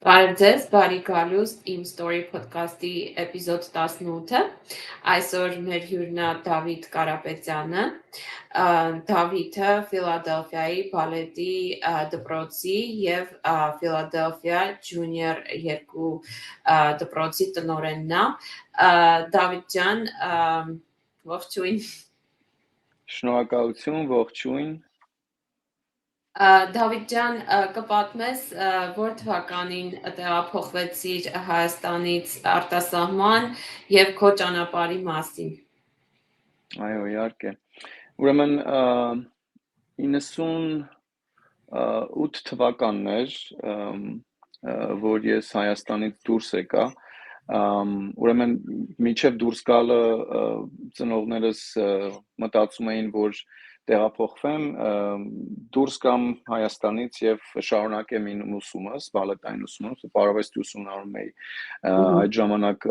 Բարև ձեզ, բարի գալուստ իմ Story podcast-ի էպիզոդ 18-ը։ Այսօր մեր հյուրն է Դավիթ Կարապետյանը։ Դավիթը Ֆիլադելֆիայի բալետի դպրոցի եւ Ֆիլադելֆիա Junior 2 դպրոցի տնօրենն է։ Դավիթ ջան, ողջույն։ Շնորհակալություն, ողջույն։ Դավիթ ջան, կպատմես, որ թվականին տեղափոխվեցիր Հայաստանից արտասահման եւ քո ճանապարհի մասին։ Այո, իհարկե։ Ուրեմն 98 թվականն էր, որ ես Հայաստանից դուրս եկա։ Ուրեմն մինչև դուրս գալը ծնողներս մտածում էին, որ տեղափոխվեմ, դուրս գամ Հայաստանից եւ շարունակեմ իմ ուսումս, բալետային ուսումս, պարավեստի ուսումնարանում էի այդ ժամանակ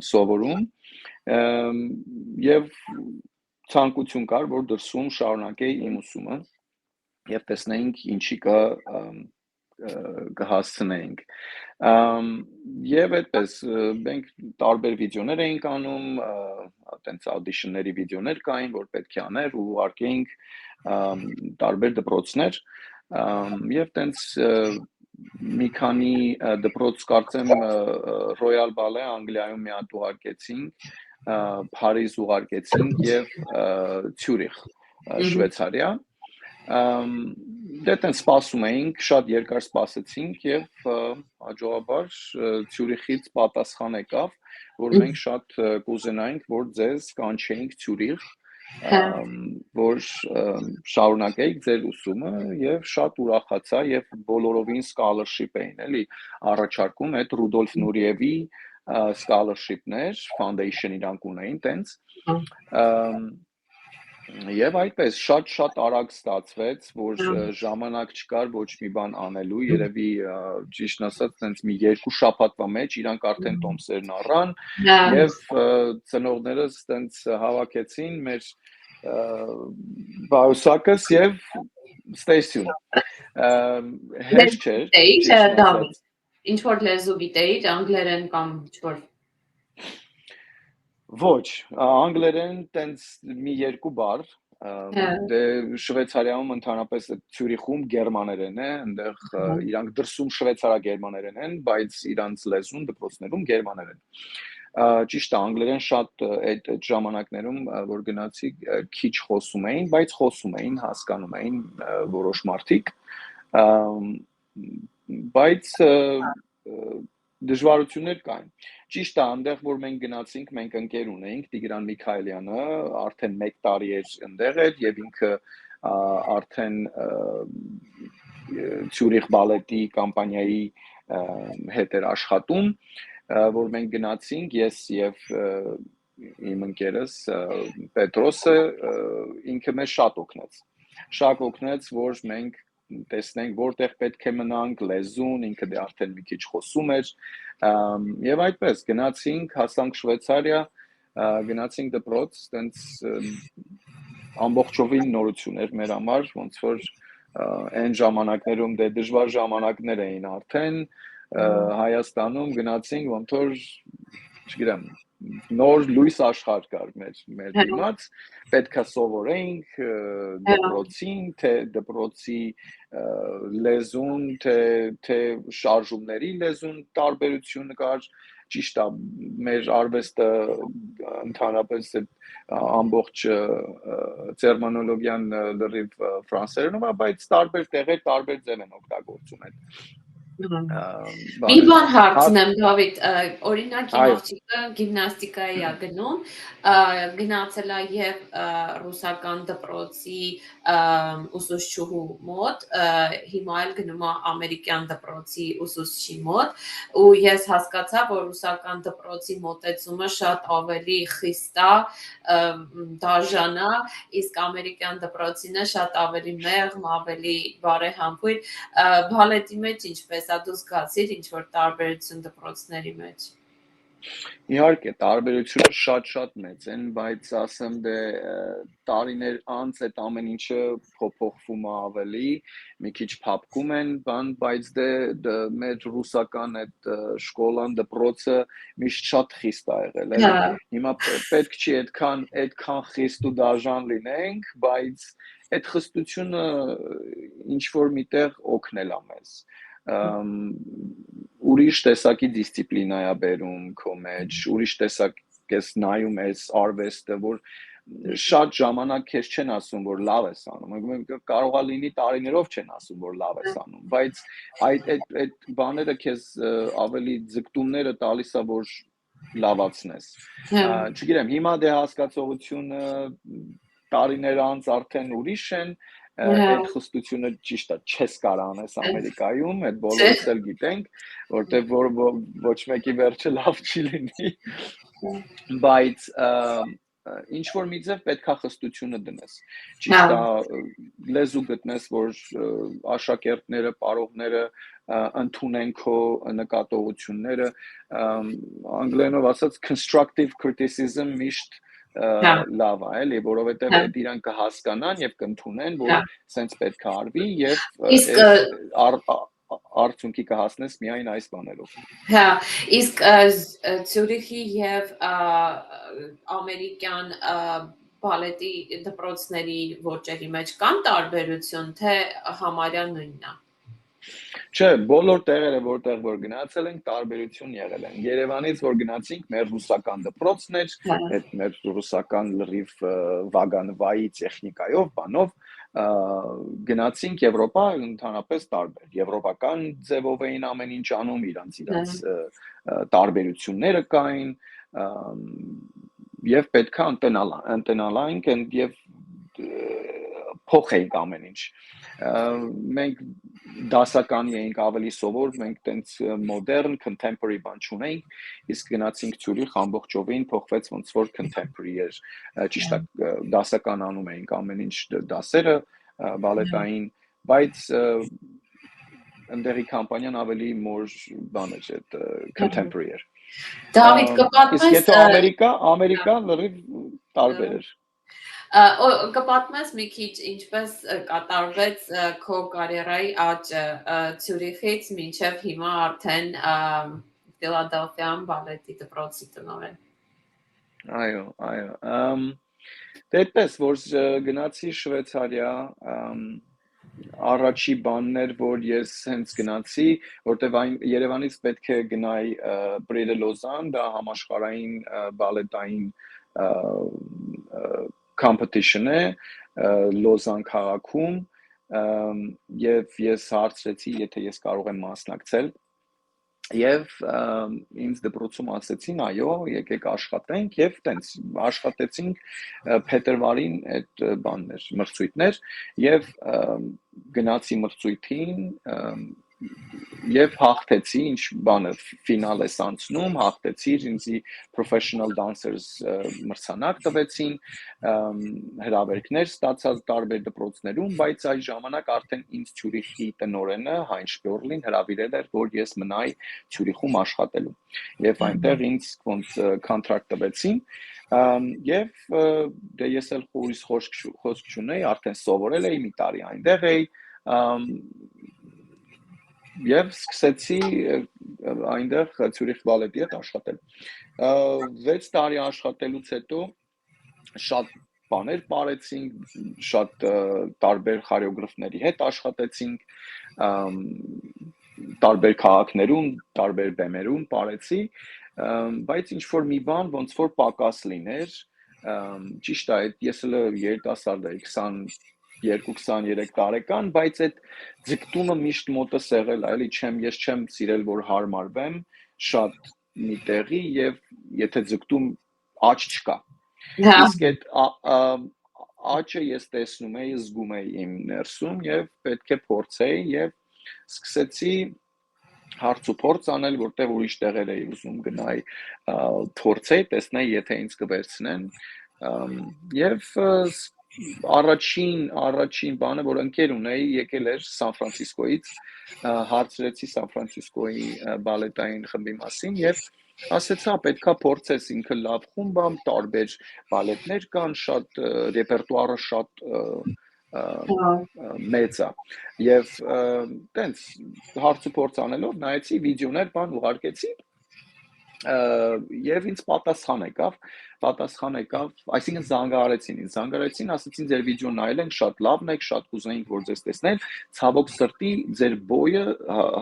սովորում եւ ցանկություն կար, որ դրսում շարունակեի իմ ուսումը եւ տեսնեինք ինչի կհասցնեինք եւ այդպես մենք տարբեր վիդեոներ էինք անում, այտենց audition-ների վիդեոներ կային, որ պետք է աներ ու ուղարկեինք տարբեր դպրոցներ եւ տենց մի քանի դպրոց կարծեմ Royal Ballet Անգլիայում մի հատ ուղարկեցինք, Փարիզ ուղարկեցինք եւ Ցյուրիխ Շվեյցարիա դե տենց սպասում էինք, շատ երկար սպասեցինք եւ հաջողաբար Ցյուրիխից պատասխան եկավ, որ մենք շատ կուզենայինք, որ ձեզ կանչեինք Ցյուրիխ, որ շարունակեիք ձեր ուսումը եւ շատ ուրախացա եւ բոլորովին scholarship էին, էլի առաջարկում այդ Ռուդոլֆ Նուրիևի scholarship-ներ, foundation իրանք ունեին տենց Եվ այդպես շատ արագ ստացվեց, որ ժամանակ չկար ոչ մի բան անելու, երևի ճիշտն ասած, տենց մի 2 շաբաթվա մեջ իրանք արդեն տոմսերն առան եւ ծնողներս տենց հավաքեցին մեր բաուսակս եւ ստեյսյուն։ Հեշտ չէր։ Ինչ որ լեզու գիտեիր, անգլերեն կամ ինչ-որ Ոչ, անգլերեն տենց մի 2 բառ, դե Շվեյցարիայում ընդհանրապես Ցյուրիխում գերմաներեն է, այնտեղ իրանք դրսում շվեյցարագերմաներեն են, բայց իրանց լեզուն դպրոցներում գերմաներեն։ Ճիշտ է, անգլերեն շատ այդ ժամանակներում, որ գնացի, քիչ խոսում էին, բայց խոսում էին, հասկանում էին որոշ մարդիկ, բայց դժվարություններ կային։ Ճիշտ է, այնտեղ որ մենք գնացինք, մենք ընկեր ունեինք Տիգրան Միքայելյանը, արդեն 1 տարի էր այնտեղ էր եւ ինքը արդեն Ցյուրիխ բալետի կամպանիայի հետ էր աշխատում, որ մենք գնացինք, ես եւ իմ ընկերս Պետրոսը, ինքը մեզ շատ օգնեց, որ մենք տեսնենք որտեղ պետք է մնանք, լեզուն, ինքը դե արդեն մի քիչ խոսում էր, եւ այդպես գնացինք, հասանք Շվեյցարիա, գնացինք դպրոց, տենց ամբողջովին նորություն էր մեր համար, ոնց որ այն ժամանակներում դե դժվար ժամանակներ էին արդեն, Հայաստանում գնացինք, ոնց որ, չգիտեմ, նոր լույս աշխարհ կար մեր դիմաց, պետքա սովորեինք դպրոցին, թե դպրոցի լեզուն, թե շարժումների լեզուն տարբերություն կար, ճիշտ է, մեր արվեստը ընդհանրապես ամբողջ տերմինոլոգիան լրիվ ֆրանսերենով է, բայց տարբեր տեղեր տարբեր ձև են օգտագործում այդ Մի բան հարցնեմ, Դավիթ, օրինակ իմ աղջիկը գիմնաստիկայի է գնում, գնացել է եւ ռուսական դպրոցի ուսուցչուհու մոտ, հիմա էլ գնում է ամերիկյան դպրոցի ուսուցչի մոտ, ու ես հասկացա, որ ռուսական դպրոցի մոտեցումը շատ ավելի խիստ է, դաժան է, իսկ ամերիկյան դպրոցինը շատ ավելի մեղմ, ավելի բարեհամբույր, բալետի մեջ ինչպես դու զգացիր ինչ որ տարբերություն դպրոցների մեջ։ Իհարկե, տարբերությունը շատ մեծ են, բայց ասեմ դե տարիներ անց այդ ամեն ինչը փոփոխվում է ավելի, մի քիչ փափկում են, բայց դե մեր ռուսական այդ շկոլան դպրոցը միշտ շատ խիստ է եղել, էլի։ Հիմա պետք չի այդքան խիստ ու դաժան լինենք, բայց այդ խստությունը ինչ որ միտեղ օգնել է մեզ։ Ուրիշ տեսակի դիսցիպլինա է բերում քո մեջ, ուրիշ տեսակ ես նայում ես արվեստը, որ շատ ժամանակ քեզ չեն ասում, որ լավ ես անում, կարող է լինի տարիներով չեն ասում, որ լավ ես անում, բայց այդ բաները քեզ ավելի ձգտումները տալիս է, որ լավացնես։ Չգիտեմ, հիմա դե հասկացողությունը տարիներ անց արդեն ուրիշ են, այդ խստությունը ճիշտ է, չես կարող անես Ամերիկայում, այդ բոլորս էլ գիտենք, որտեղ ոչ մեկի վերջը լավ չի լինի, բայց ինչ որ մի ձև պետքա խստությունը դնես, ճիշտ է, լեզու գտնես, որ աշակերտները, պարողները ընդունեն քո նկատողությունները, անգլերենով ասած constructive criticism միշտ լավ է, էլի, որովհետև այդ իրան կհասկանան եւ կընդունեն, որ սենց պետք է արվի եւ արդյունքի կհասնես միայն այս բաներով։ Հա, իսկ Ցյուրիխի եւ ամերիկյան բալետի դպրոցների ոճերի մեջ կան տարբերություն, թե համարյա նույնն է։ Չէ, բոլոր տեղերը, որտեղ որ գնացել ենք, տարբերություն եղել են։ Երևանից որ գնացինք, մեր ռուսական դպրոցն էր, այդ մեր ռուսական լրիվ վագանվայի տեխնիկայով, բանով, գնացինք Եվրոպա, ընդհանրապես տարբեր։ Եվրոպական ձևով էին ամեն ինչ անում, իրանց տարբերությունները կային, եւ պետքա ընտենալանք եւ փոխեինք ամեն ինչ։ Մենք դասականի էինք ավելի սովոր, մենք տենց մոդեռն, contemporary բան չունեինք, իսկ գնացինք Ցյուրիխ ամբողջովին փոխվեց ոնց որ contemporary էր, ճիշտ է, դասական անում էինք ամեն ինչ դասերը բալետային, բայց ընդդեղի կամպանիան ավելի more բան էր, այդ contemporary էր։ Դավիթ, կպատմես։ Իսկ եթե Ամերիկան լրիվ տարբեր էր։ Կպատմես մի քիչ ինչպես կատարվեց քո կարիերայի աճը Ցյուրիխից մինչև հիմա արդեն Ֆիլադելֆիայում բալետի դպրոցի տնօրեն։ Այո։ Դե այդպես որ գնացի Շվեյցարիա, առաջի բանն էր, որ ես հենց գնացի, որտեվ Երևանից պետք է գնայի Prix Lausanne, դա համաշխարհային բալետային competition է Լոզան քաղաքում եւ ես հարցրեցի, եթե ես կարող եմ մասնակցել եւ ինձ դպրոցում ասեցին, այո, եկեք աշխատենք եւ տենց աշխատեցինք փետրվարին այդ բաններ, մրցույթներ եւ գնացի մրցույթին եւ հաղթեցի, ինչ բանը ֆինալ ես անցնում, հաղթեցի, ինձի professional dancers մրցանակ տվեցին, հրավերքներ ստացա տարբեր դպրոցներում, բայց այս ժամանակ արդեն ինձ Ցյուրիխի տնօրենը Հայն Շպյորլին հրավիրել էր, որ ես մնայի Ցյուրիխում աշխատելու։ Եվ այնտեղ ինձ ոնց կոնտրակտ տվեցին, եւ դե ես էլ խորից խոսք չունեի, արդեն սովորել էի, մի տարի այնտեղ էի, եւ սկսեցի այնտեղ Ցյուրիխ բալետի հետ աշխատել։ 6 տարի աշխատելուց հետո շատ բաներ բարեցինք, շատ տարբեր խորեոգրաֆների հետ աշխատեցինք, տարբեր քաղաքներում, տարբեր բեմերում բարեցի, բայց ինչ որ մի բան ոնց որ պակաս լիներ, ճիշտ է, ես էլ երիտասարդ էի 22-23 տարեկան, բայց այդ ձգտումը միշտ մոտս եղել է, էլի ես չեմ սիրել, որ հարմարվեմ շատ մի տեղի եւ եթե ձգտում աճ չկա։ Իսկ այդ աճը ես տեսնում էի, զգում էի իմ ներսում եւ պետք է փորձեի եւ սկսեցի հարց ու փորձ անել, որտեղ ուրիշ տեղեր էի ուզում գնայի, փորձեի, տեսնեի, եթե ինձ կվերցնեն եւ առաջին բանը, որ ընկեր ունեի, եկել էր Սան Ֆրանցիսկոից, հարցրեցի Սան Ֆրանցիսկոյի բալետային խմբի մասին եւ ասեցա պետքա փորձես ինքը լավ խումբ ամ, տարբեր բալետներ կան, շատ ռեպերտուարը շատ մեծ է եւ տենց հարց ու փորձ անելով նայեցի վիդեոներ բան ուղարկեցի եւ ինձ պատասխան եկավ, այսինքն զանգահարեցին, ասեցին ձեր վիդեոն նայել ենք, շատ լավն եք, շատ կուզեինք որ ձեզ տեսնել, ցավոք սրտի ձեր բոյը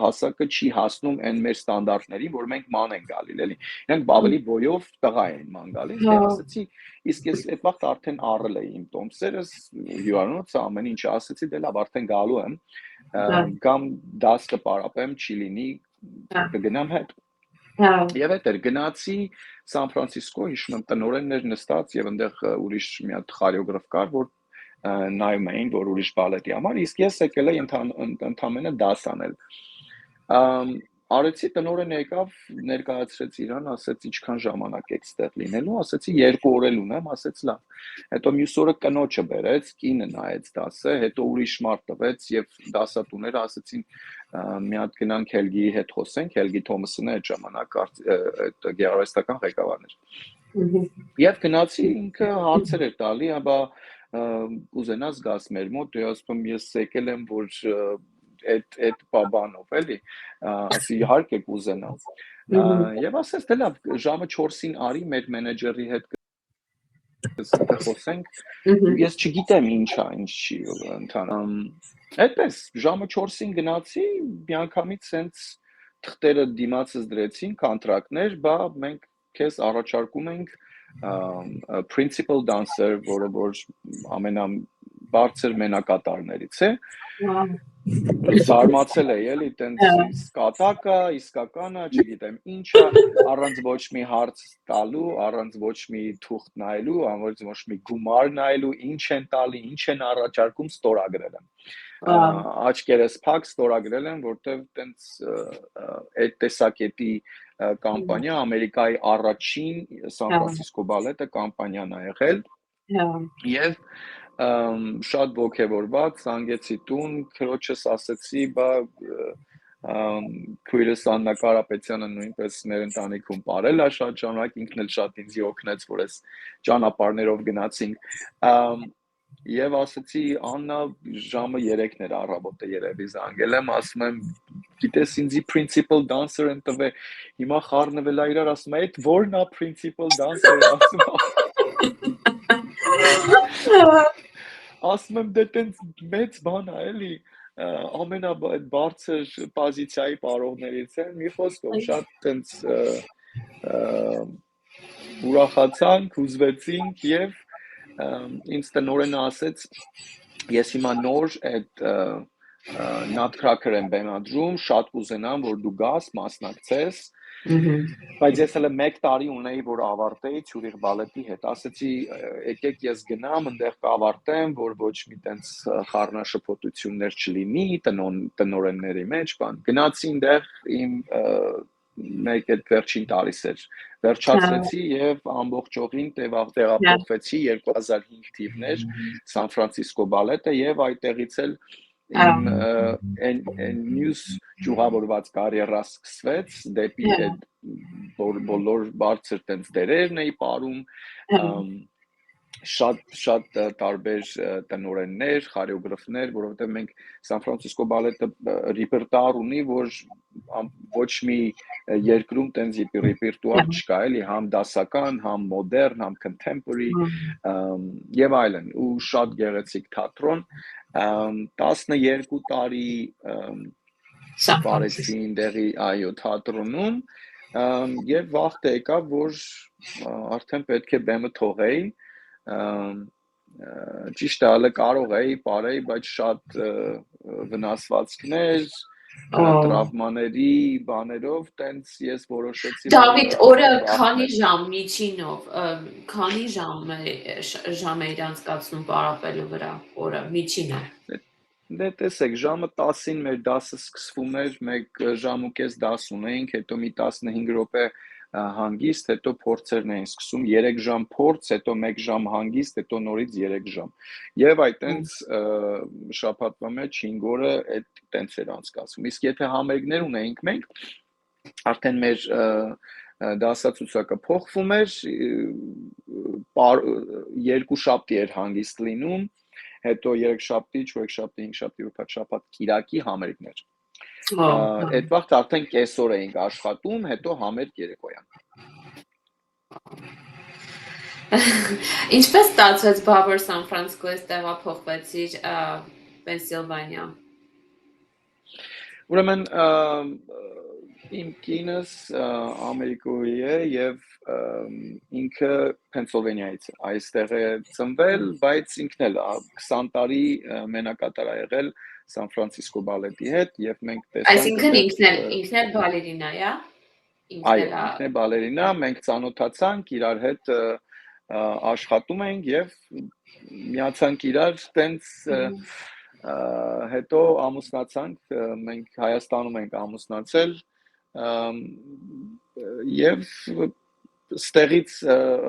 հասակը չի հասնում այն մեր ստանդարտներին, որ մենք ման ենք գալիս, էլի։ Իրանք ավելի բոյով տղա են ման գալիս, դե ասեցի, իսկ ես այդ վաղ արդեն առել էի իմ տոմսերս, հյուրանոց ամեն ինչ ասեցի, դե լավ, արդեն գալու եմ, կամ 10 կպարապեմ, չի լինի, կգնամ հետ։ Եվ այդ էր գնացի Սան Ֆրանցիսկո, հիշում եմ տնօրեններ նստած եւ այնտեղ ուրիշ մի հատ խորեոգրաֆ կար, որ նայում էին, որ ուրիշ բալետի համար, իսկ ես եկել էի ընդամենը դաս անել։ Արեցի տնօրենը եկավ, ներկայացրեց իրան, ասեց ինչքան ժամանակ եք ստեղ լինելու, ասեցի 2 օր էլ ունեմ, ասեց լավ։ Հետո մյուս օրը կնոջը բերեց, կինը նայեց դասը, հետո ուրիշ մարդ տվեց եւ դասատուները ասեցին մի հատ գնանք Հելգիի հետ խոսենք, Հելգի Թոմասն է այդ ժամանակ այդ գեղարվեստական ղեկավարն էր։ Եվ գնացի ինքը հարցեր էր տալի, ապա ուզենաս գաս մեր մոտ, դե ասում ես եկել եմ, որ այդ բանով էլի, ասի իհարկե կուզենամ։ Եվ ասես դե լավ, ժամը 4-ին արի մեր մենեջերի հետ խոսենք, ես չգիտեմ ինչա, ինչ չի ընթանում։ Այդպես ժամը 4-ին գնացի, միանգամից սենց թղթերը դիմացս դրեցին, կոնտրակտներ, բա մենք քեզ առաջարկում ենք principal dancer, որը որ ամենաբարձր մենակատարներից է։ Զարմացել էի, էլի, տենց կատակա, իսկականա, չգիտեմ ինչա, առանց ոչ մի հարց տալու, առանց ոչ մի թուղթ նայելու, առանց ոչ մի գումար նայելու, ինչ են տալի, ինչ են առաջարկում, ստորագրել եմ։ Աչքերս փակ ստորագրել եմ, որտեվ տենց այդ տեսակետի կամպանիա Ամերիկայի առաջին Սան Ֆրանցիսկո բալետը կամպանիան է եղել։ Եվ շատ ողջավորված զանգեցի տուն, քրոջս ասեցի, բա քույրս Աննա Կարապետյանը նույնպես մեր ընտանիքում ապրել է շատ ժամանակ, ինքն էլ շատ ինձ օգնեց, որ այս ճանապարհներով գնացինք։ Եվ ասեցի Աննա ժամը 3-ն էր առավոտը երևի զանգել եմ, ասում եմ գիտես ինձի principal dancer են տվել, հիմա խառնվել է իրար, ասում է այդ ո՞րն է principal dancer, ասում եմ դե տենց մեծ բան է էլի, ամենաբարձր պոզիցիայի պարողներից են, մի խոսքով շատ տենց ուրախացանք, հուզվեցինք եւ ինձ տնօրենը ասեց ես հիմա նոր այդ Nutcracker եմ բեմադրում, շատ կուզենամ որ դու գաս, մասնակցես, բայց ես հələ 1 տարի ունեի որ ավարտեի Ցյուրիխ բալետի հետ, ասեցի եկեք ես գնամ, այնտեղ կավարտեմ, որ ոչ մի տենց խառնաշփոթություններ չլինի տնօրենների մեջ, բան։ Գնացի այնտեղ իմ մեկ այդ վերջին տարիս էր վերջացրեցի եւ ամբողջովին տեղափոխվեցի 2005 թիվներ Սան Ֆրանցիսկո բալետը եւ այդտեղից էլ իմ մյուս ճյուղավորված կարիերա սկսվեց դեպի այդ բոլոր բարձր տենց դերերն էի ապրում շատ տարբեր տնօրեններ, խորեոգրաֆներ, որովհետև մենք Սան Ֆրանցիսկո բալետը ռեպերտուար ունի, որ ոչ մի երկրում տենց ռեպերտուար չկա, էլի, համ դասական, համ մոդեռն, համ contemporary եւ այլն, ու շատ գեղեցիկ թատրոն 12 տարի վարեցի այնտեղի այո թատրոնում եւ վաղ եկավ, որ արդեն պետք է բեմը թողեի ճիշտ է, հələ կարող էի ապրեի, բայց շատ վնասվածքներ, տրավմաների բաներով, տենց ես որոշեցի Դավիթ, օրը քանի ժամ միջինով, քանի ժամ էիր անցկացնում պարապելու վրա, օրը միջինը։ Դե տեսեք, ժամը 10-ին մեր դասը սկսվում էր, 1 ժամ ու կես դաս ունեինք, հետո մի 15 րոպե հանգիստ, հետո փորձերն էին սկսում, 3 ժամ փորձ, հետո 1 ժամ հանգիստ, հետո նորից 3 ժամ։ Եվ այտենց շաբաթվա մեջ 5 օրը այդ տենց էր անցկացվում։ Իսկ եթե համերգներ ունեինք մենք, արդեն մեր դասացուցակը փոխվում էր, երկու շաբթի էր հանգիստ լինում, հետո 3 շաբթի, 4 շաբթի, 5 շաբթի, ուրբաթ, շաբաթ, կիրակի համերգներ։ Այդ վաղ արդեն կեսօր էինք աշխատում, հետո համերգ երեկոյան։ Ինչպես ստացվեց, որ Սան Ֆրանցիսկոից տեղափոխվեցիր Պենսիլվանիա։ Ուրեմն իմ կինս Ամերիկայի է եւ ինքը Պենսիլվանիայից է, այստեղ է ծնվել, բայց ինքն էլ 20 տարի մենակատար ա եղել Սան Ֆրանցիսկո բալետի հետ եւ մենք տեսանք Այսինքն ինքն էլ բալերինա է, այո, ինքն է բալերինա, մենք ծանոթացանք, իրար հետ աշխատում ենք եւ միացանք իրար տենց հետո ամուսնացանք, մենք Հայաստանում ենք ամուսնացել եւ ստեղից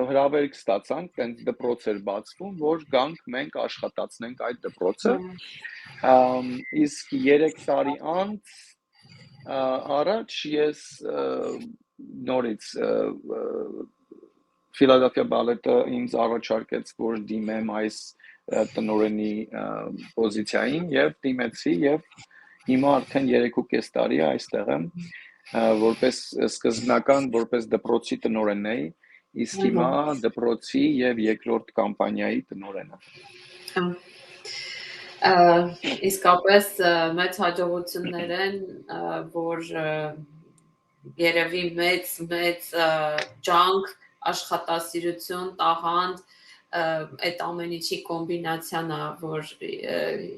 հրավերք ստացանք, տենց դպրոց էր բացվում, որ գանք մենք աշխատացնենք այդ դպրոցը։ Իսկ 3 տարի անց առաջ ես նորից Ֆիլադելֆիա բալետը ինձ առաջարկեց, որ դիմեմ այս տնօրենի պոզիցիային եւ դիմեցի եւ հիմա արդեն 3.5 տարի է այստեղ եմ որպես սկզբնական որպես դպրոցի տնօրեն էի, իսկ հիմա դպրոցի եւ երկրորդ կամպանիայի տնօրենը։ Իսկապես մեծ հաջողություններ են, որ երևի մեծ ջանք, աշխատասիրություն, տաղանդ այդ ամեն ինչի կոմբինացիան է, որ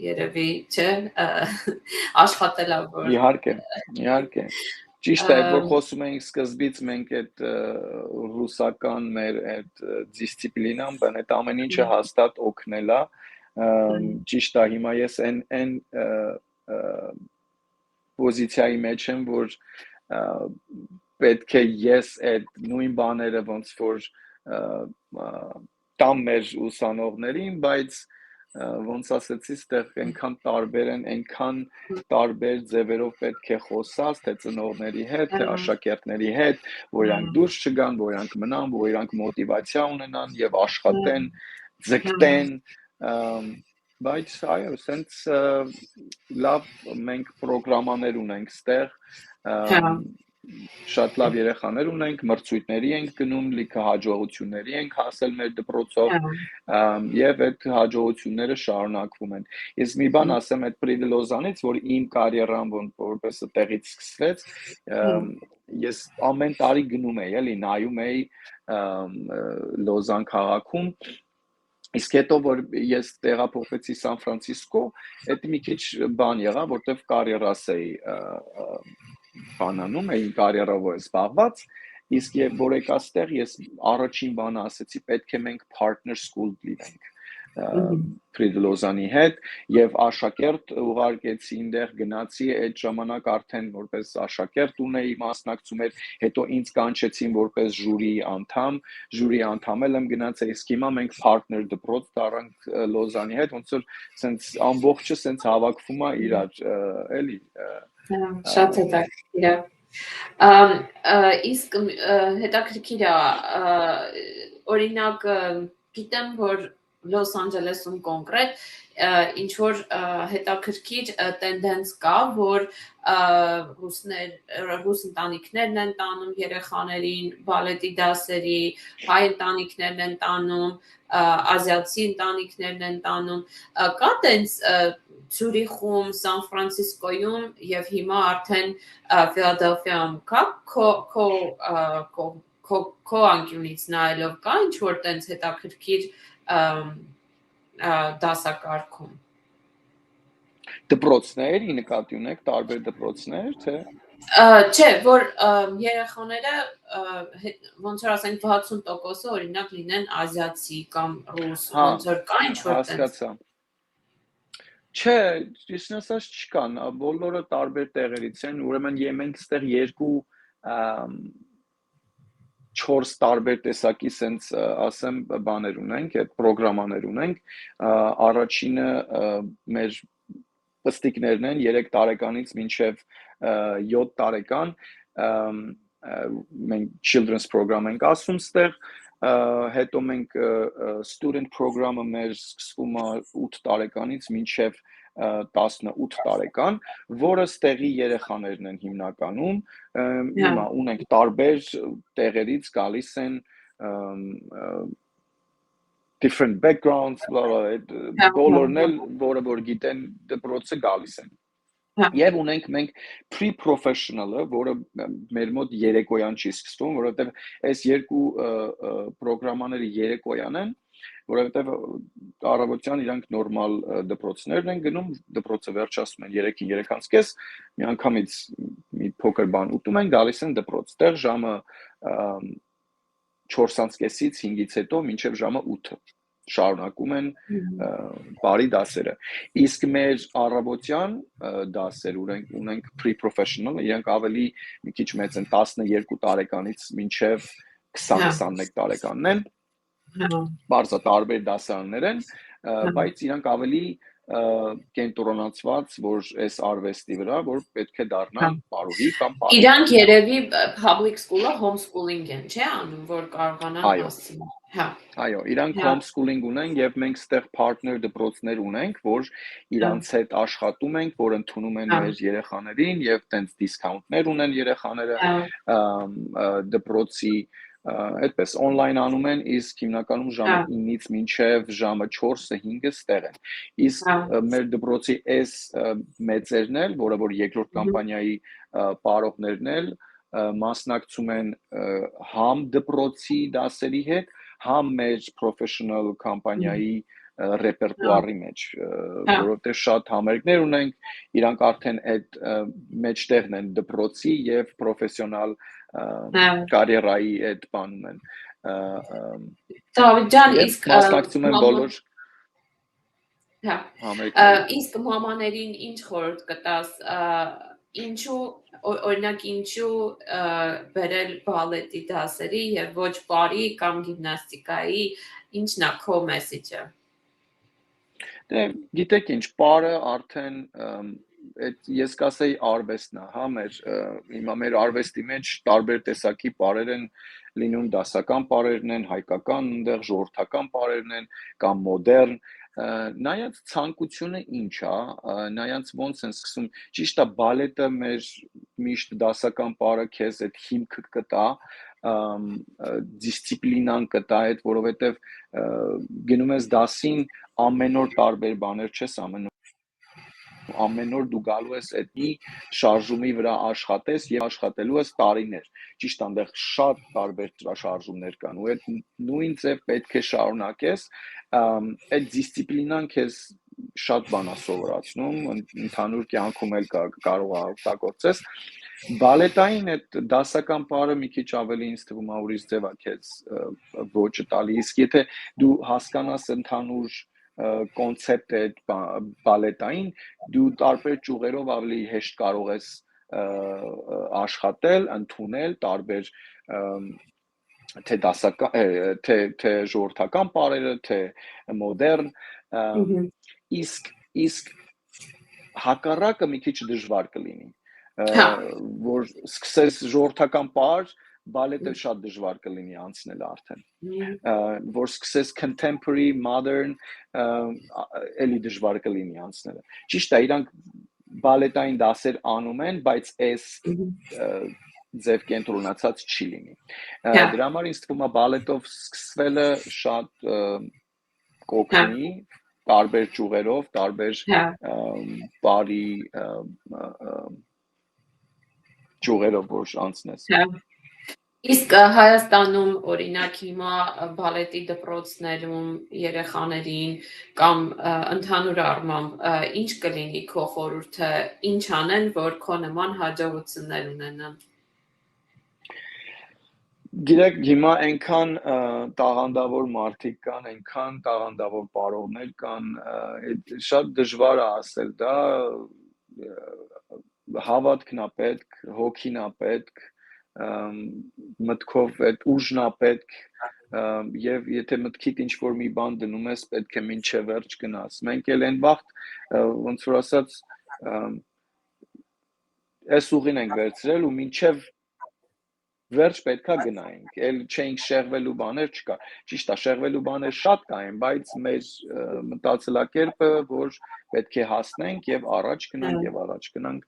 երևի չէ, աշխատելա որ։ Իհարկե։ Ճիշտ է, որ խոսում էինք սկզբից մենք այդ ռուսական մեր այդ դիսցիպլինան, բան այդ ամեն ինչը հաստատ օգնել է։ Ճիշտ է, հիմա ես այն պոզիցիայի մեջ եմ, որ պետք է ես այդ նույն բաները ոնց որ տամ մեր ուսանողներին, բայց ոնց ասեցի, ստեղ այնքան տարբեր են, այնքան տարբեր ձևերով պետք է խոսած, թե ծնողների հետ, թե աշակերտների հետ, որ իրանք դուրս չգան, որ իրանք մնան, որ իրանք մոտիվացիա ունենան եւ աշխատեն, ձգտեն, բայց այո, սենց լավ մենք պրոգրամաներ ունենք ստեղ, շատ լավ երեխաներ ունենք, մրցույթների ենք գնում, լիքը հաջողությունների ենք հասել մեր դպրոցով եւ այդ հաջողությունները շարունակվում են։ Ես մի բան ասեմ այդ Պրիդլոզանից, որ իմ կարիերան որպես տեղից սկսվեց, ես ամեն տարի գնում էի, էլի նայում էի Լոզան քաղաքում, իսկ հետո որ ես տեղափոխվեցի Սան Ֆրանցիսկո, այդ մի քիչ բան եղավ, որտեվ կարիերաս էի բանանում էի կարիերով զբաղված, իսկ եւ որ եկա ստեղ ես առաջին բանը ասեցի պետք է մենք partner school լինենք Պրիդլոզանի հետ եւ աշակերտ ուղարկեցի այնտեղ գնացի այդ ժամանակ արդեն որպես աշակերտ ունեի մասնակցում էր հետո ինձ կանչեցին որպես ժյուրի անդամ եմ գնացել իսկ հիմա մենք partner դպրոց դառանք Լոզանի հետ ոնց որ սենց ամբողջը սենց հավաքվում է իրար էլի շատ հետաքրքիր է իսկ հետաքրքիր է օրինակ գիտեմ որ Լոս Անջելեսում կոնկրետ ինչ որ հետաքրքիր տենդենս կա, որ ռուս ընտանիքներն են տանում երեխաներին բալետի դասերի, հայ ընտանիքներն են տանում, ազիացի ընտանիքներն են տանում, կա տենց Ցյուրիխում, Սան Ֆրանցիսկոյում եւ հիմա արդեն Ֆիլադելֆիայում կա քո անկյունից նայելով կա ինչ որ տենց հետաքրքիր դասակարգում դպրոցների նկատի ունեք տարբեր դպրոցներ թե չէ որ երեխաները ոնց որ ասենք 60%-ը օրինակ լինեն ազիացի կամ ռուս ոնց որ կա ինչ որ տենց չէ ճիշտն ասած չկան բոլորը տարբեր տեղերից են ուրեմն մենք ստեղ 4 տարբեր տեսակի սենց ասեմ բաներ ունենք, այդ պրոգրամաներ ունենք, առաջինը մեր պստիկներն են 3 տարեկանից մինչև 7 տարեկան, մենք children's program ենք ասում ստեղ, հետո մենք student program-ը մեր սկսվում է 8 տարեկանից մինչև 18 տարեկան, որը ստեղի երեխաներն են հիմնականում, հիմա ունենք տարբեր տեղերից գալիս են different backgrounds, բոլորն էլ, որը որ գիտեն դպրոցը գալիս են։ Եվ ունենք մենք pre-professional-ը, որը մեր մոտ երեկոյան չի սկսվում, որովհետև այս երկու պրոգրամաները երեկոյան են, որովհետև առավոտյան իրանք նորմալ դպրոցներն են գնում, դպրոցը վերջացնում են 3-ին 3:30, միանգամից մի փոքր բան ուտում են, գալիս են դպրոց, տեղ ժամը 4:30-ից 5-ից հետո մինչև ժամը 8 շարունակում են բարի դասերը։ Իսկ մեր առավոտյան դասեր ունենք pre-professional, իրանք ավելի մի քիչ մեծ են 12 տարեկանից մինչև 20-21 տարեկանն են։ Բարձր տարբեր դասարաններ են, բայց իրանք ավելի կենտրոնացված, որ այս արվեստի վրա, որ պետք է դառնան պարուհի կամ պարուհի։ Իրանք երևի public school-ը homeschooling են, չէ՞ անում, որ կարողանան հասցնել։ Այո, իրանք homeschooling ունեն եւ մենք ստեղ partner դպրոցներ ունենք, որ իրանց հետ աշխատում ենք, որ ընդունում են մեր երեխաներին եւ տենց դիսկաունտներ ունեն երեխաները դպրոցի այդպես on-line անում են, իսկ հիմնականում ժամը 9-ից մինչև ժամը 4-ը 5-ը ստեղ են։ Իսկ մեր դպրոցի այս մեծերն էլ, որը որ երկրորդ կամպանիայի պարողներն էլ մասնակցում են համ դպրոցի դասերի հետ, համ մեր professional կամպանիայի ռեպերտուարի մեջ, որովհետև շատ համերգներ ունենք, իրանք արդեն այդ մեջտեղն են դպրոցի եւ պրոֆեսիոնալ կարիերայի այդ բանում են։ Դավիթ ջան, իսկ մասնակցում են բոլոր իսկ մամաներին ինչ խորհուրդ կտաս, ինչու օրինակ ինչու բերել բալետի դասերի եւ ոչ բարի կամ գիմնաստիկայի, ինչն է քո մեսեջը։ Դե գիտեք ինչ, բարը արդեն ես կասեի արվեստն է, հա, հիմա մեր արվեստի մեջ տարբեր տեսակի բարեր են լինում, դասական բարերն են, հայկական, այնտեղ ժողովրդական բարերն են, կամ մոդեռն, նայած ցանկությունը ինչ է, նայած ոնց են սկսում, ճիշտ է, բալետը մեր միշտ դասական բարը քեզ այդ հիմքը կտա, դիսցիպլինան կտա այդ, որովհետև գնում ես դասին ամեն օր տարբեր բաներ չես ամեն օր դու գալու ես այդ մի շարժումի վրա աշխատես եւ աշխատելու ես տարիներ։ Ճիշտ այնտեղ շատ տարբեր շարժումներ կան ու այդ նույն ձև պետք է շարունակես, այդ դիսցիպլինան քեզ շատ բան է սովորացնում, ընդհանուր կյանքում էլ կարող է օգտագործես։ Բալետային այդ դասական բարը մի քիչ ավելի ինձ թվում է ուրիշ ձև է քեզ ոճը տալի, իսկ եթե դու հասկանաս ընդհանուր կոնցեպտը այդ բալետային, դու տարբեր ճյուղերով ավելի հեշտ կարող ես աշխատել, ընդունել տարբեր թե դասական, թե ժողովրդական բարերը, թե մոդեռն, իսկ հակառակը մի քիչ դժվար կլինի, որ սկսես ժողովրդական բար, բալետը շատ դժվար կլինի անցնել արդեն, որ սկսես contemporary, modern, էլի դժվար կլինի անցնելը։ Ճիշտ է, իրանք բալետային դասեր անում են, բայց այս ձև կենտրոնացած չի լինի։ Դրա համար ինձ թվում է բալետով սկսվելը շատ կօգնի, տարբեր ճյուղերով, տարբեր բարի ճյուղերով որ անցնես։ Իսկ Հայաստանում օրինակ հիմա բալետի դպրոցներում երեխաներին կամ ընդհանուր առմամբ ինչ կլինի քո խորհուրդը, ինչ անեն, որ քո նման հաջողություններ ունենան։ Գիտեք, հիմա այնքան տաղանդավոր մարդիկ կան, այնքան տաղանդավոր պարողներ կան, շատ դժվար է ասել, դա հավատքն է պետք, հոգին է պետք, մտքով այդ ուժն է պետք եւ եթե մտքիդ ինչ որ մի բան դնում ես պետք է մինչև վերջ գնաս մենք էլ այն վաղ ոնց որ ասած այս ուղին ենք վերցրել ու մինչև վերջ պետքա գնայինք, էլ չենք շեղվելու բաներ չկա։ Ճիշտ է, շեղվելու բաներ շատ կային, բայց մեր մտածելակերպը, որ պետք է հասնենք եւ առաջ գնանք,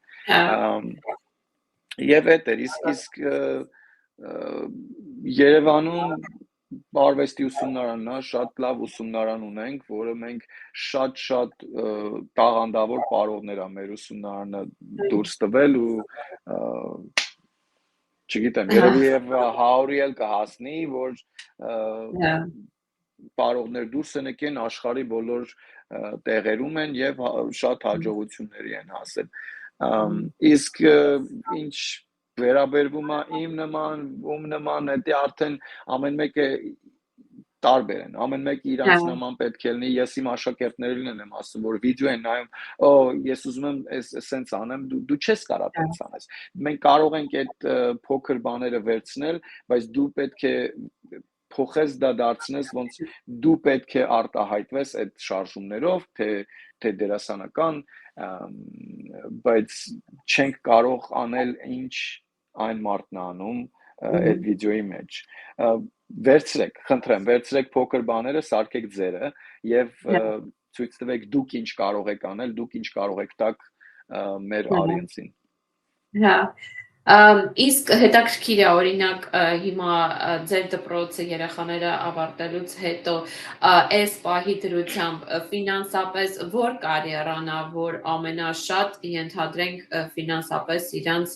եւ այդ էր, իսկ Երևանում արվեստի ուսումնարանն է, շատ լավ ուսումնարան ունենք, որը մենք շատ տաղանդավոր պարողներ ա մեր ուսումնարանը դուրս տվել ու չգիտեմ, երևի եւ 100-ի էլ կհասնի, որ պարողներ դուրս են եկեն աշխարհի բոլոր տեղերում են եւ շատ հաջողությունների են հասել։ Իսկ ինչ վերաբերվում է իմ նման, դա արդեն ամեն մեկը տարբեր են, ամեն մեկը իրանց նման պետք է լինի, ես իմ աշակերտներին եմ ասում, որ վիդեո են նայում, ես ուզում եմ սենց անեմ, դու չես կարա տենց անես, մենք կարող ենք այդ փոքր բաները վերցնել, բայց դու պետք է փոխես դա դարձնես, ոնց դու պետք է արտահայտվես այդ շարժումներով, թե դերասանական, բայց չենք կարող անել ինչ այն մարդն անում այդ վիդեոյի մեջ, վերցրեք, խնդրեմ, վերցրեք փոքր բաները, սարքեք ձերը եւ ցույց տվեք դուք ինչ կարող եք անել, դուք ինչ կարող եք տակ մեր audience-ին։ Հա, իսկ հետաքրքիր է, օրինակ հիմա ձեր դպրոցը երեխաները ավարտելուց հետո այս պահի դրությամբ ֆինանսապես որ կարիերանա, որ ամենաշատ ենթադրենք ֆինանսապես իրանց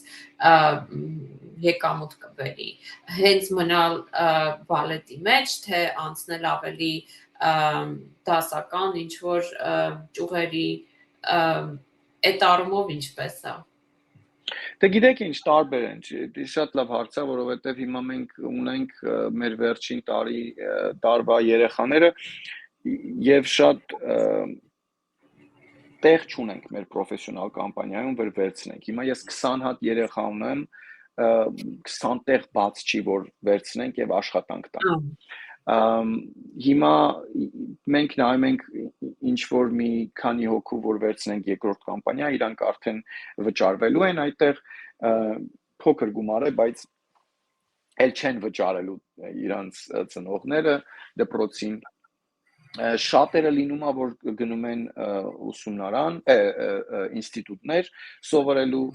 եկամուտ կբերի, հենց մնալ բալետի մեջ, թե անցնել ավելի դասական ինչ-որ ճյուղերի այդ առումով ինչպես է։ Դե գիտեք ինչ տարբեր են, շատ լավ հարց է, որովհետև հիմա մենք ունենք մեր վերջին տարվա երեխաները եւ շատ տեղ չունենք մեր պրոֆեսիոնալ կամպանիայում, որ վերցնենք։ Հիմա ես 20 հատ երեխա ունեմ, 20 տեղ բաց չի, որ վերցնենք եւ աշխատանք տանք։ Հիմա մենք նայում ենք ինչ որ մի քանի հոգու որ վերցնենք երկրորդ կամպանիա, իրանք արդեն վճարվելու են այդտեղ փոքր գումար է, բայց էլ չեն վճարելու իրանց ծնողները դպրոցին։ Շատերը լինում է որ գնում են ուսումնարան, ինստիտուտներ սովորելու,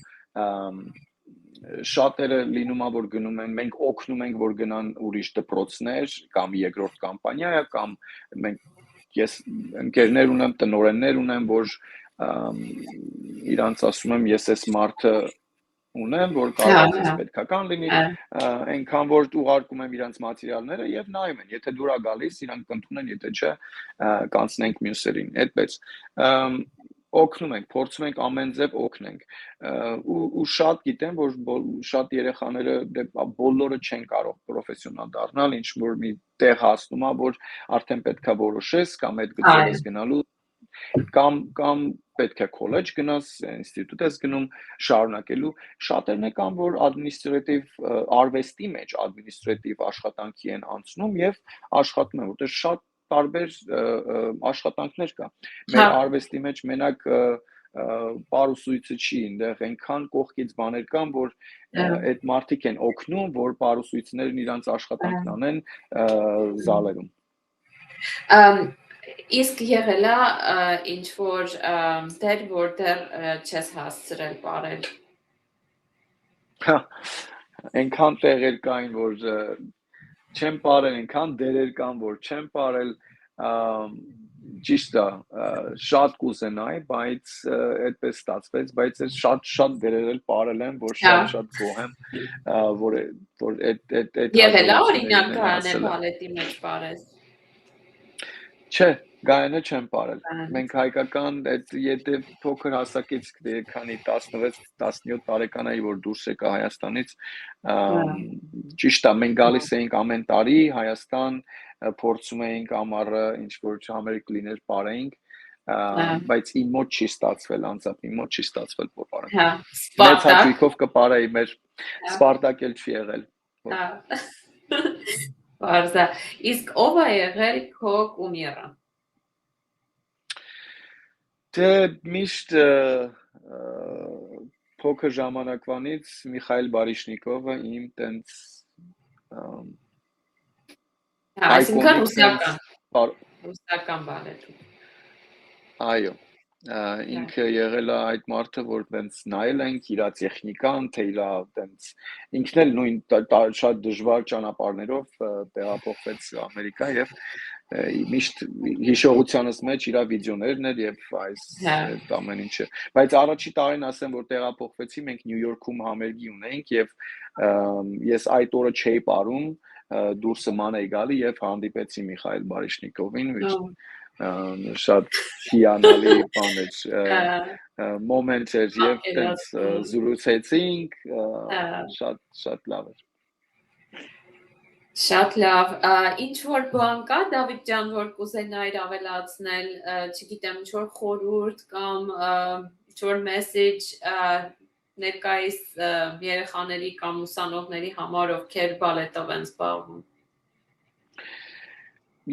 շատերը լինում է որ գնում են, մենք օգնում ենք որ գնան ուրիշ դպրոցներ կամ երկրորդ կամպանիա կամ ես ընկերներ ունեմ, տնօրեններ ունեմ, որ իրանց ասում եմ ես այս մարդը ունեմ, որ կարող է պետքական լինի, այնքան որ ուղարկում եմ իրանց մատերիալները եւ նայում են, եթե դուր է գալիս, իրանք կընդունեն, եթե չէ, կանցնենք մյուսերին, այդպես օգնում ենք, փորձում ենք ամեն ձև օգնենք ու շատ գիտեմ, որ շատ երեխաները բոլորը չեն կարող պրոֆեսիոնալ դառնալ, ինչ որ մի տեղ հասնում է, որ արդեն պետքա որոշես կամ այդ գծով ես գնալու կամ պետք է քոլեջ գնաս, ինստիտուտ ես գնում շարունակելու, շատերն է կան, որ ադմինիստրատիվ արվեստի մեջ ադմինիստրատիվ աշխատանքի են անցնում եւ աշխատում են, որտեղ շատ տարբեր աշխատանքներ կա։ Մեր արվեստի մեջ մենակ պարուսույցը չի, այնտեղ այնքան կողքից բաներ կան, որ այդ մարդիկ են օգնում, որ պարուսույցներն իրանց աշխատանքն անեն զալերում։ Իսկ եղել է ինչ որ դեր որտեղ չես հասցրել բարել։ Այնքան տեղեր կային, որ չեմ բարել, այնքան դերեր կան, որ չեմ բարել, ճիշտ է, շատ կուզենայի, բայց այդպես ստացվեց, բայց շատ դերեր էլ բարել եմ, որ շատ գոհ եմ, որ այդ եղել է օրինակ Գայանե բալետի մեջ բարես։ Չէ, Գայանե չեմ բարել։ Մենք հայկական եթե փոքր հասակից քանի 16-17 տարեկան էի, որ դուրս եկա Հայաստանից, ճիշտ է, մենք գալիս էինք ամեն տարի Հայաստան, փորձում էինք ամառը ինչ որ համերգ լիներ բարեինք, բայց իմ մոտ չի ստացվել, անձամբ իմ մոտ չի ստացվել բարել։ Հա, Մեծ հաճույքով կպարեի մեր Սպարտակ էլ չի եղել։ Հա։ Բարձա, իսկ ով է եղել քո կումիրը։ Դե միշտ փոքր ժամանակվանից Միխայել Բարիշնիկովը իմ տենց այսինքն ռուսական բալետ։ Այո, ինքը եղել է այդ մարդը, որ տենց նայել ենք իր տեխնիկան, թե իր տենց ինքն էլ նույն շատ դժվար ճանապարհներով տեղափոխվեց Ամերիկա եւ միշտ հիշողությանս մեջ իր վիդեոներն էր եւ այս ամեն ինչը, բայց առաջի տարին ասեմ, որ տեղափոխվեցի, մենք Նյու Յորքում համերգի ունեինք եւ ես այդ օրը չէի ապարում, դուրսը ման էի գալի եւ հանդիպեցի Միխայել Բարիշնիկովին, շատ հիանալի բան էր, մոմենտ էր եւ տենց զրուցեցինք, շատ լավ էր։ Շատ լավ, ինչ որ բան կա Դավիթ ջան, որ կուզենայիր ավելացնել, չգիտեմ, ինչ որ խորհուրդ կամ ինչ որ մեսեջ ներկայիս երեխաների կամ ուսանողների համար, ովքեր բալետով են զբաղվում։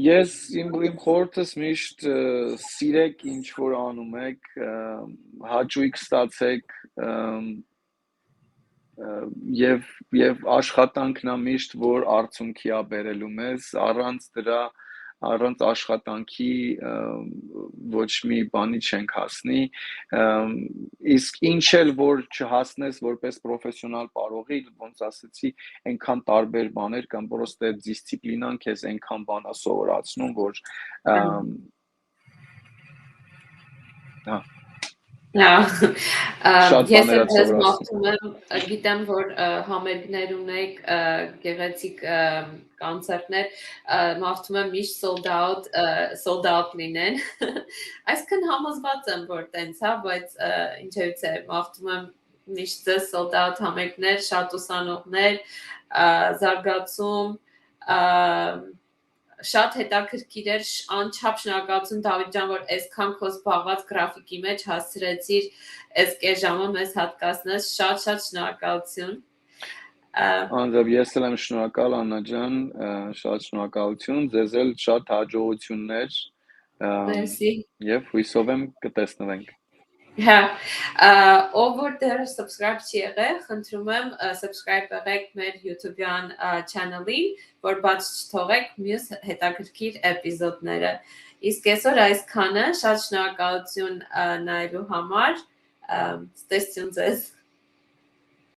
Ես իմ խորհուրդս միշտ սիրեք ինչ որ անում եք, հաճույք ստացեք եւ աշխատանքն է միշտ որ արդյունքի է բերելու մեզ, առանց աշխատանքի ոչ մի բանի չենք հասնի, իսկ ինչ էլ որ չհասնես որպես պրոֆեսիոնալ պարողի, ոնց ասեցի, այնքան տարբեր բաներ կան, պրոստե դիսցիպլինան քեզ այնքան բան է սովորացնում, որ ես ես մաղթում եմ, գիտեմ, որ համերգներ ունեք, գեղեցիկ կոնցերտներ, մաղթում եմ միշտ sold out լինեն, այսքան համոզված եմ, որ տենց է, բայց ինչևից է, մաղթում եմ միշտ sold out համերգներ, շատ ուսանողներ, զարգացում, շատ հետաքրքիր էր, անչափ շնորհակալություն Դավիթ ջան, որ այսքան քո զբաղված գրաֆիկի մեջ հասցրեցիր այս կես ժամը մեզ հատկացնես, շատ շնորհակալություն։ Անձամբ ես էլ եմ շնորհակալ Աննա ջան, շատ շնորհակալություն, ձեզ էլ շատ հաջողություններ։ Մերսի։ Եվ հույսով եմ կտեսնվենք։ Հա, ով որ դեռ subscribe չի եղել, խնդրում եմ subscribe եղեք մեր YouTube-յան channel-ին, որ բաց չթողեք մյուս հետաքրքիր էպիզոդները։ Իսկ այսօր այսքանը, շատ շնորհակալություն նայելու համար, ստեսություն ձեզ։